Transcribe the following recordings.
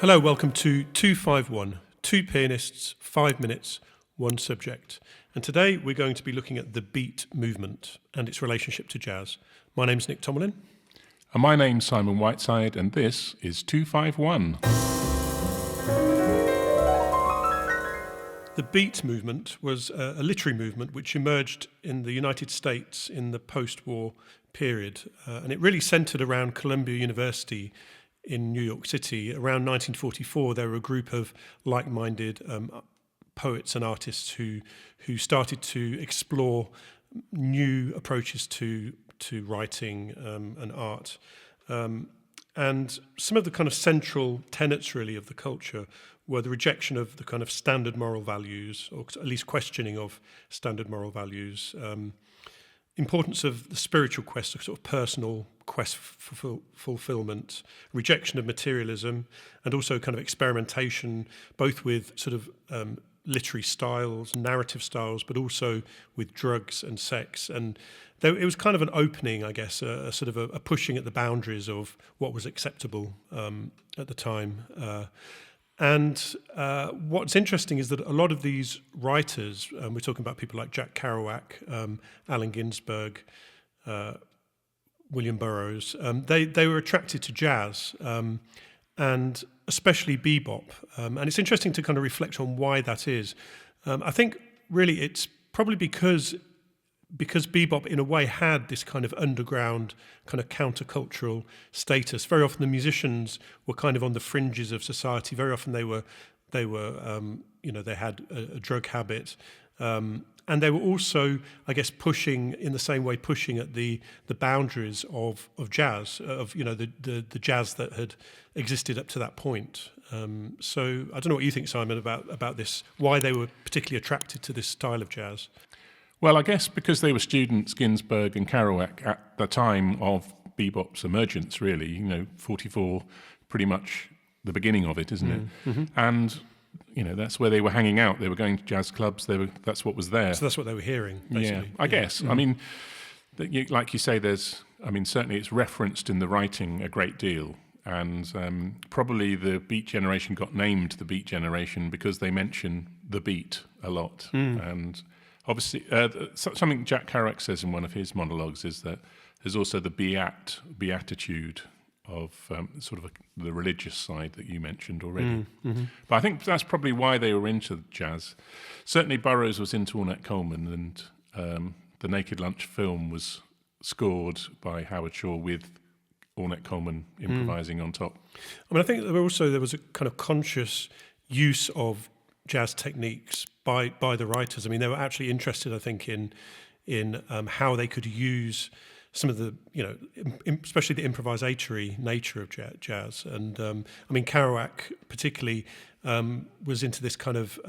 Hello, welcome to 251, two pianists, 5 minutes, one subject. And today we're going to be looking at the beat movement and its relationship to jazz. My name's Nick Tomlin. And my name's Simon Whiteside, and this is 251. The beat movement was a literary movement which emerged in the United States in the post-war period. And it really centered around Columbia University in New York City. Around 1944, there were a group of like-minded poets and artists who started to explore new approaches to writing and art. And some of the kind of central tenets, really, of the culture were the rejection of the kind of standard moral values, or at least questioning of standard moral values, importance of the spiritual quest, a sort of personal quest for fulfillment, rejection of materialism, and also kind of experimentation, both with sort of literary styles, narrative styles, but also with drugs and sex. And it was kind of an opening, I guess, a sort of a pushing at the boundaries of what was acceptable at the time. And what's interesting is that a lot of these writers, we're talking about people like Jack Kerouac, Allen Ginsberg, William Burrough, they were attracted to jazz, and especially bebop. And it's interesting to kind of reflect on why that is. I think really it's probably because bebop in a way had this kind of underground, kind of countercultural status. Very often the musicians were kind of on the fringes of society. Very often they had a drug habit. And they were also, I guess, pushing at the boundaries of jazz, of the jazz that had existed up to that point. So I don't know what you think, Simon, about this, why they were particularly attracted to this style of jazz. Well, I guess because they were students, Ginsberg and Kerouac, at the time of bebop's emergence, really, 44, pretty much the beginning of it, isn't it? Mm-hmm. And that's where they were hanging out. They were going to jazz clubs. That's what was there. So that's what they were hearing, basically. Yeah, I guess. Mm-hmm. I mean, like you say, certainly it's referenced in the writing a great deal. And probably the Beat Generation got named the Beat Generation because they mention the beat a lot. And obviously, something Jack Kerouac says in one of his monologues is that there's also the beatitude of sort of the religious side that you mentioned already. Mm-hmm. But I think that's probably why they were into jazz. Certainly Burrough was into Ornette Coleman, and the Naked Lunch film was scored by Howard Shaw with Ornette Coleman improvising on top. I mean, I think there was a kind of conscious use of jazz techniques by the writers. I mean, they were actually interested, I think, in how they could use some of the, especially the improvisatory nature of jazz. And I mean, Kerouac particularly was into this kind of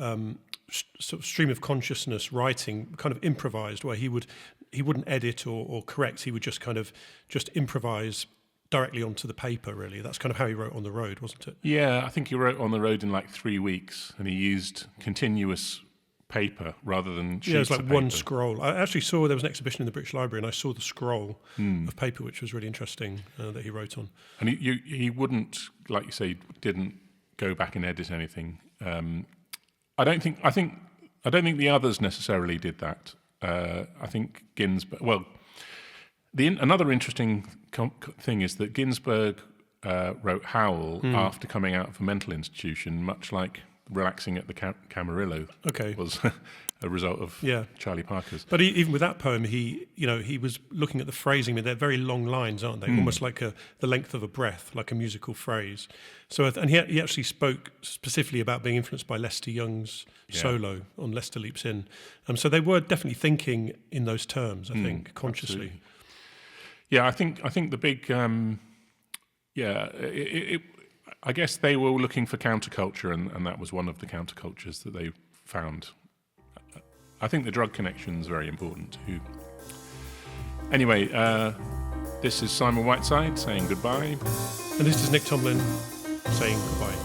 sort of stream of consciousness writing, kind of improvised, where he wouldn't edit or correct. He would just improvise directly onto the paper, really. That's kind of how he wrote On the Road, wasn't it? Yeah, I think he wrote On the Road in like 3 weeks, and he used continuous paper rather than sheets of paper. Yeah, it was like one scroll. I actually saw there was an exhibition in the British Library, and I saw the scroll of paper, which was really interesting, that he wrote on. And he wouldn't, like you say, didn't go back and edit anything. I don't think the others necessarily did that. I think Ginsberg. Well, another interesting thing is that Ginsberg wrote Howl after coming out of a mental institution, much like Relaxing at the Camarillo was a result of Charlie Parker's. But even with that poem, he was looking at the phrasing. I mean, they're very long lines, aren't they? Almost like the length of a breath, like a musical phrase. So, and he actually spoke specifically about being influenced by Lester Young's solo on Lester Leaps In. So they were definitely thinking in those terms, I think, consciously. Absolutely. Yeah, I think the big, I guess they were looking for counterculture, and that was one of the countercultures that they found. I think the drug connection is very important too. Anyway, this is Simon Whiteside saying goodbye. And this is Nick Tomlin saying goodbye.